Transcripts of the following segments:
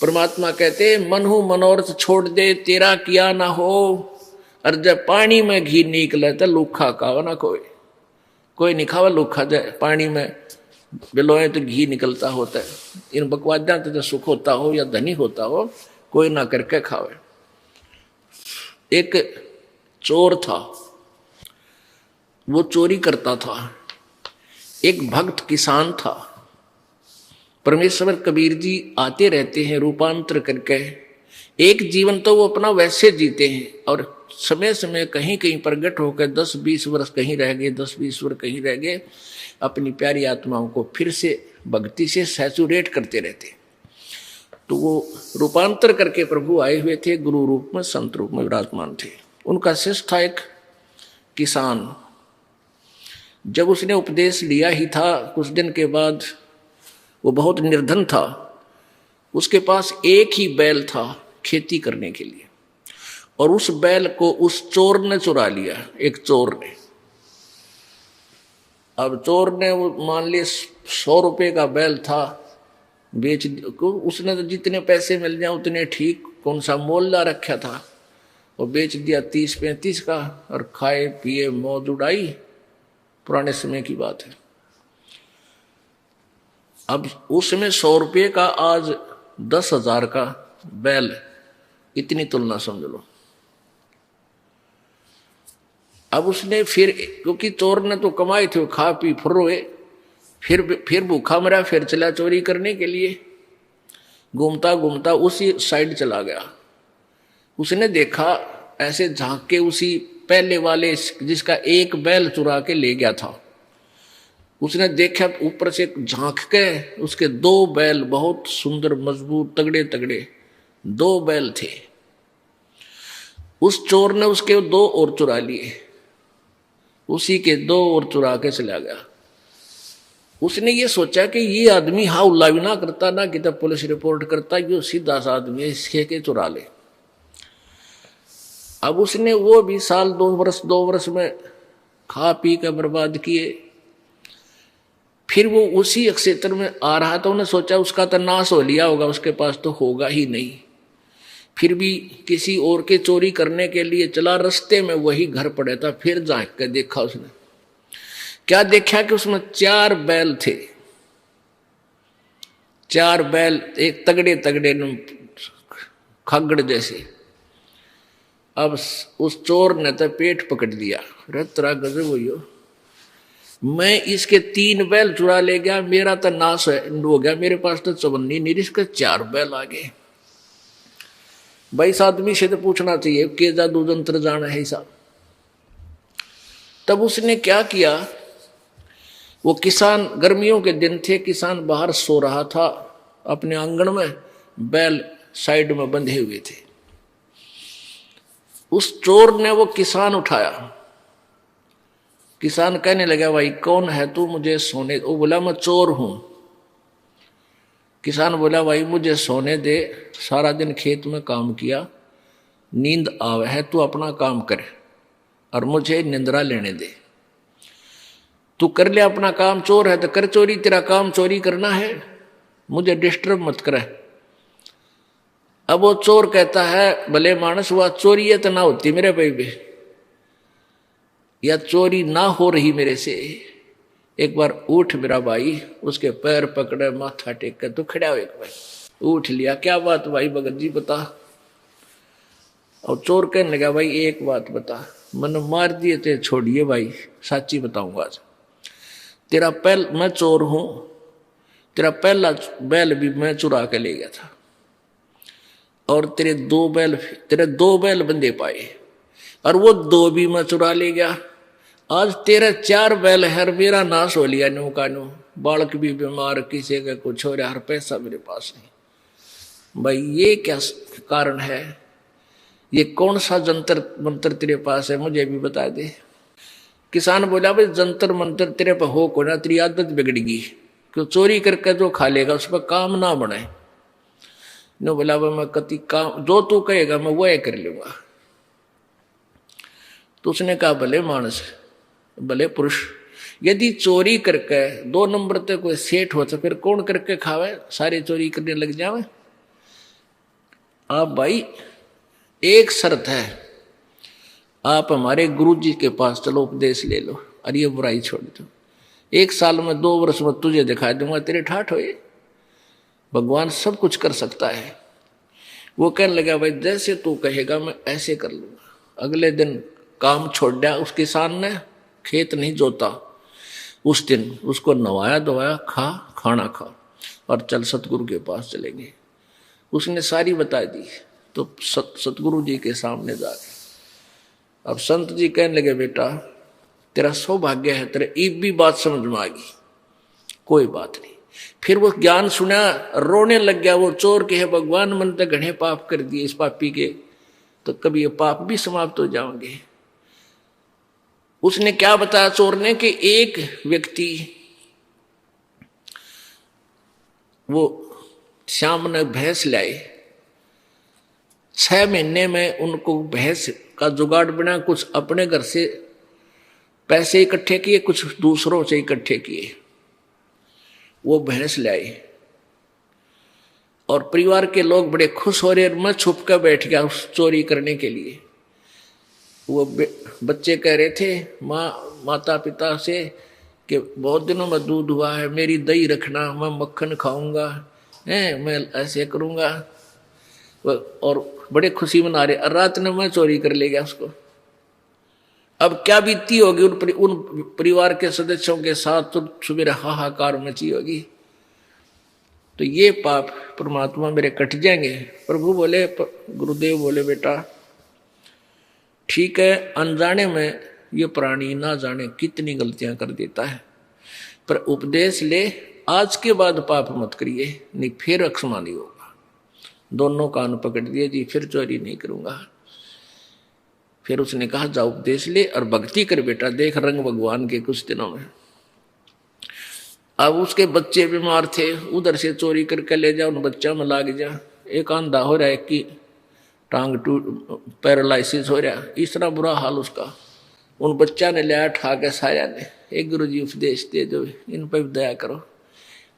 परमात्मा कहते मन हूं मनोरथ छोड़ दे तेरा किया ना हो। और जब पानी में घी निकले तो लूखा खावा ना कोई, कोई नहीं खावा लूखा। जाए पानी में बिलोए तो घी निकलता होता है। इन बकवादा तो जो सुख होता हो या धनी होता हो कोई ना करके खावे। एक चोर था, वो चोरी करता था। एक भक्त किसान था। परमेश्वर कबीर जी आते रहते हैं रूपांतर करके। एक जीवन तो वो अपना वैसे जीते हैं और समय समय कहीं कहीं प्रगट होकर 10-20 वर्ष कहीं रह गए, 10-20 वर्ष कहीं रह गए, अपनी प्यारी आत्माओं को फिर से भक्ति से सैचुरेट करते रहते। तो वो रूपांतर करके प्रभु आए हुए थे, गुरु रूप में संत रूप में विराजमान थे। उनका शिष्य था एक किसान। जब उसने उपदेश लिया ही था कुछ दिन के बाद वो बहुत निर्धन था। उसके पास एक ही बैल था खेती करने के लिए, और उस बैल को उस चोर ने चुरा लिया। एक चोर ने, अब चोर ने वो मान लिया 100 रुपये का बैल था, बेच को उसने तो जितने पैसे मिल जाए उतने ठीक, कौन सा मोल ला रखा था, वो बेच दिया 30-35 का और खाए पिए मौज उड़ाई। पुराने समय की बात है। अब उसमें 100 रुपये का आज 10,000 का बैल, इतनी तुलना समझ लो। अब उसने फिर, क्योंकि चोर ने तो कमाए थे, खा पी फुर्रोए, फिर भूखा मरा, फिर चला चोरी करने के लिए। घूमता घूमता उसी साइड चला गया। उसने देखा ऐसे झांक के, उसी पहले वाले जिसका एक बैल चुरा के ले गया था, उसने देखा ऊपर से झांक के उसके 2 बैल बहुत सुंदर मजबूत तगड़े तगड़े 2 बैल थे। उस चोर ने उसके 2 और चुरा लिए, उसी के 2 और चुरा के चला गया। उसने ये सोचा कि ये आदमी हा उल्ला भी ना करता ना कि तब पुलिस रिपोर्ट करता, ये सीधा सा आदमी है, इसके के चुरा ले। अब उसने वो भी साल 2 वर्ष में खा पी कर बर्बाद किए। फिर वो उसी क्षेत्र में आ रहा था, उन्हें सोचा उसका तो नाश हो लिया होगा, उसके पास तो होगा ही नहीं। फिर भी किसी और के चोरी करने के लिए चला, रास्ते में वही घर पड़े था। फिर झांक के देखा उसने, क्या देखा कि उसमें 4 बैल थे। 4 बैल एक तगड़े तगड़े खगड़ जैसे। अब उस चोर ने तो पेट पकड़ दिया, तेरा गजब हुई हो, मैं इसके 3 बैल चुरा ले गया, मेरा तो नाश हो गया, मेरे पास तो चवन्नी नहीं, इसके 4 बैल आ गए। भाई इस आदमी से तो पूछना चाहिए के जादू जंत्र जाना है ऐसा। तब उसने क्या किया, वो किसान, गर्मियों के दिन थे, किसान बाहर सो रहा था अपने आंगन में, बैल साइड में बंधे हुए थे। उस चोर ने वो किसान उठाया। किसान कहने लगा भाई कौन है तू, मुझे सोने। वो बोला मैं चोर हूं। किसान बोला भाई मुझे सोने दे, सारा दिन खेत में काम किया, नींद आवे है, तू अपना काम कर और मुझे निंद्रा लेने दे। तू कर ले अपना काम, चोर है तो कर चोरी, तेरा काम चोरी करना है, मुझे डिस्टर्ब मत करे। अब वो चोर कहता है भले मानस हुआ चोरी है तो ना होती मेरे भाई भी, या चोरी ना हो रही मेरे से, एक बार उठ मेरा भाई। उसके पैर पकड़े, माथा टेक कर तो खड़ा हो, एक बार उठ लिया। क्या बात भाई भगत जी बता। और चोर कहने लगा भाई एक बात बता, मन मार दिए थे छोड़िए भाई, साची बताऊंगा आज। तेरा मैं चोर हूं, तेरा पहला बैल भी मैं चुरा के ले गया था, और तेरे 2 बैल बंदे पाए, और वो 2 भी मैं चुरा ले गया। आज तेरे 4 बैल है, मेरा नाश हो लिया नो का नो, बालक भी बीमार, किसी का कुछ हो रहा, हर पैसा मेरे पास नहीं। भाई ये क्या कारण है, ये कौन सा जंतर मंत्र तेरे पास है, मुझे भी बता दे। किसान बोला भाई जंतर मंत्र तेरे पर हो को ना, तेरी आदत बिगड़ेगी, क्यों चोरी करके जो खा लेगा उस पर काम ना बने। नो बोला भाई मैं कति काम जो तू कहेगा मैं वो कर लूंगा। तो उसने कहा भले मानस भले पुरुष, यदि चोरी करके 2 नंबर तक कोई सेठ हो तो फिर कौन करके खावे, सारे चोरी करने लग जावे। आप भाई एक शर्त है, आप हमारे गुरु जी के पास चलो, उपदेश ले लो और ये बुराई छोड़ दो। 1 साल में 2 वर्ष में तुझे दिखा दूंगा, तेरे ठाठ होए। भगवान सब कुछ कर सकता है। वो कहने लगा भाई जैसे तू कहेगा मैं ऐसे कर लूंगा। अगले दिन काम छोड़ दिया उस किसान ने, खेत नहीं जोता। उस दिन उसको नवाया धोवाया, खाना खा और चल सतगुरु के पास चलेंगे। उसने सारी बता दी तो सतगुरु जी के सामने जा गए। अब संत जी कहने लगे बेटा तेरा सौभाग्य है, तेरे एक भी बात समझ में आ गई, कोई बात नहीं। फिर वो ज्ञान सुना, रोने लग गया। वो चोर के है भगवान मन तो घने पाप कर दिए इस पापी के, तो कभी ये पाप भी समाप्त हो जाओगे। उसने क्या बताया चोर ने कि एक व्यक्ति वो श्याम ने भैंस लाई, 6 महीने में उनको भैंस का जुगाड़ बना, कुछ अपने घर से पैसे इकट्ठे किए, कुछ दूसरों से इकट्ठे किए। वो भैंस लाई और परिवार के लोग बड़े खुश हो रहे। मैं छुप कर बैठ गया उस चोरी करने के लिए। वो बच्चे कह रहे थे माता पिता से कि बहुत दिनों में दूध हुआ है, मेरी दही रखना, मैं मक्खन खाऊंगा, मैं ऐसे करूंगा। और बड़े खुशी मना रहे। रात ने मैं चोरी कर ले गया उसको। अब क्या बीती होगी उन परिवार के सदस्यों के साथ, तो सुबह हाहाकार मची होगी। तो ये पाप परमात्मा मेरे कट जाएंगे। प्रभु बोले, गुरुदेव बोले बेटा ठीक है, अनजाने में ये प्राणी ना जाने कितनी गलतियां कर देता है, पर उपदेश ले, आज के बाद पाप मत करिए, नहीं फिर अक्षमा नहीं होगा। दोनों कान पकड़ दिए जी, फिर चोरी नहीं करूंगा। फिर उसने कहा जा उपदेश ले और भक्ति कर बेटा, देख रंग भगवान के कुछ दिनों में। अब उसके बच्चे बीमार थे, उधर से चोरी करके ले जा, उन बच्चा में लाग जा। एक अंधा हो रहा है, एक की टांग पैरालिसिस हो रहा, इस तरह बुरा हाल उसका। उन बच्चा ने लिया ठा के साया ने, एक गुरु जी उपदेश दे दो, इन पर दया करो।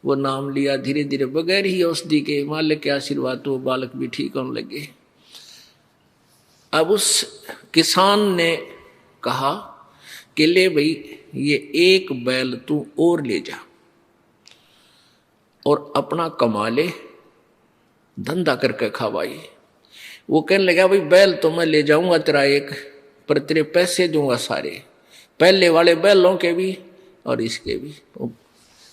वो नाम लिया, धीरे धीरे बगैर ही औषधि के मालिक के आशीर्वाद तो बालक भी ठीक होने लगे। अब उस किसान ने कहा कि ले भाई ये एक बैल तू और ले जा और अपना कमा ले, धंधा करके खा भाई। वो कहने लगा भाई बैल तो मैं ले जाऊंगा तेरा एक, पर तेरे पैसे दूंगा सारे, पहले वाले बैलों के भी और इसके भी।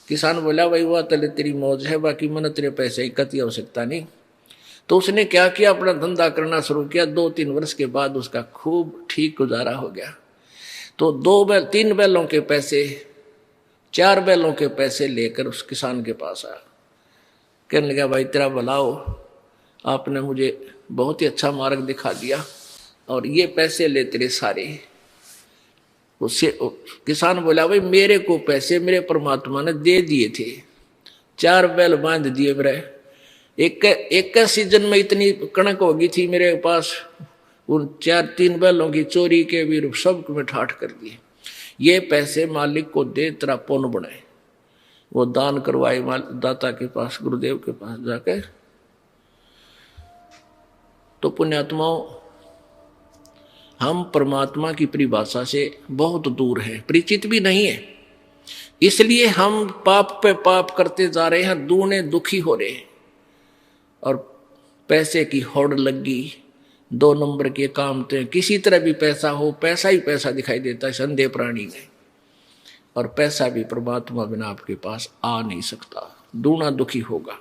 किसान बोला भाई वह तले तेरी मौज है, बाकी मैंने तेरे पैसे की कती आवश्यकता नहीं। तो उसने क्या किया, अपना धंधा करना शुरू किया। 2-3 वर्ष के बाद उसका खूब ठीक गुजारा हो गया। तो 3 बैलों के पैसे, 4 बैलों के पैसे लेकर उस किसान के पास आया। कहने लगा भाई तेरा भला हो, आपने मुझे बहुत ही अच्छा मार्ग दिखा दिया और ये पैसे ले तेरे सारे। उससे किसान बोला भाई मेरे को पैसे मेरे परमात्मा ने दे दिए थे, 4 बैल बांध दिए मेरे। एक सीजन में इतनी कणक होगी थी मेरे पास, उन 3 बैलों की चोरी के भी सब में ठाठ कर दिए। ये पैसे मालिक को दे, तेरा पुण्य बनाए। वो दान करवाए दाता के पास, गुरुदेव के पास जाकर। तो पुण्यात्माओं, हम परमात्मा की परिभाषा से बहुत दूर हैं, परिचित भी नहीं है। इसलिए हम पाप पे पाप करते जा रहे हैं, दूने दुखी हो रहे हैं। और पैसे की होड़ लग गई, 2 नंबर के काम तो किसी तरह भी पैसा हो, पैसा ही पैसा दिखाई देता है संदेह प्राणी में। और पैसा भी परमात्मा बिना आपके पास आ नहीं सकता, दूना दुखी होगा।